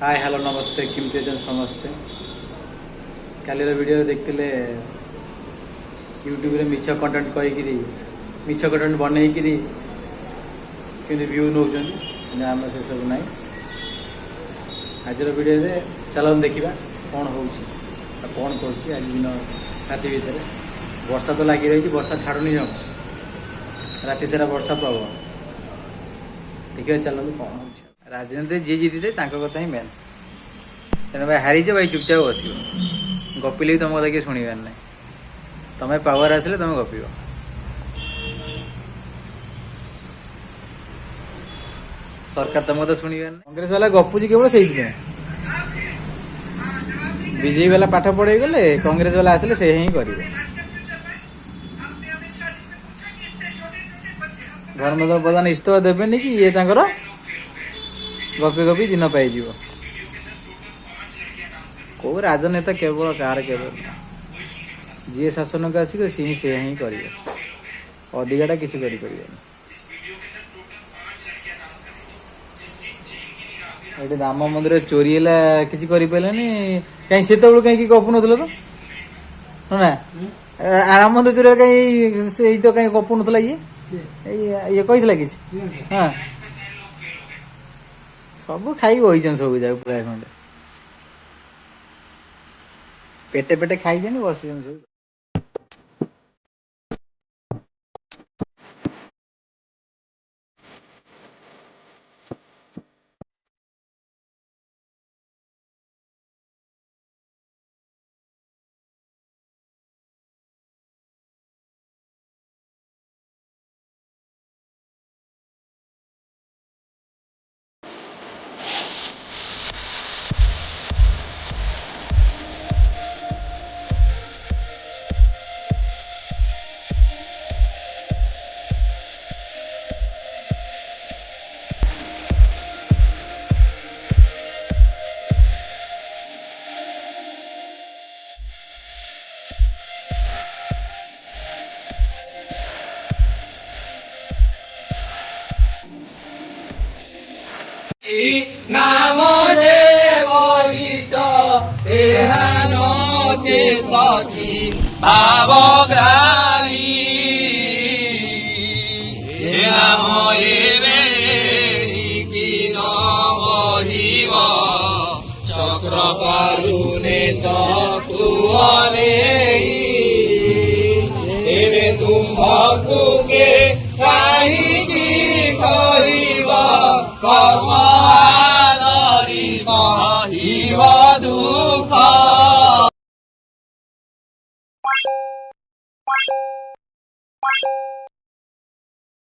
hi hello नमस्ते केमती अच्छा समस्ते कालीर वीडियो देखते यूट्यूब रे मिछ कंटेंट कहीकि मिछ कंटेंट बनईकि व्यू नौ आम से सब ना आज वीडियो चलो देखा कौन हो कौन कर आज दिन राति भितर वर्षा तो लगी रही वर्षा छाड़ुनी जम राति सारा वर्षा प्रबल देखिए चलो कौन हो राजनीति जी जीते कथा ही मेन तेना भाई हारीच भाई चुपचाप बस गपिले भी तुम कथा किए शुणवार ना तुम्हें पावर आसिले तुम गप सरकार तुम कथा शुणवार ना कांग्रेस वाला गपुची केवल से बीजेपी वाला पाठ पढ़े गले कांग्रेस वाला आसिले से ही करेंगे धर्मेंद्र प्रधान इस्तफा देवेनि कि ये गपी गपी दिन पाई कौ राजनेता केवल कार केवल जी शासन को आसिक सी से ही कर अधिकाटा किसी कर राम मंदिर चोरी है कि कहीं से कहीं गपु ना तो ना राम मंदिर चोरी कहीं तो कहीं गपु ना ये कही कि हाँ सब खाई वही सब जाए प्राय खंडे पेटे पेटे खाई बस नाम देवहित एहान चेतसी भावग्राही नाम कि न बहिब चक्रपारुने तुअने एवे तुम्भकु के काहीकि कहिब कर्म सहिब दुख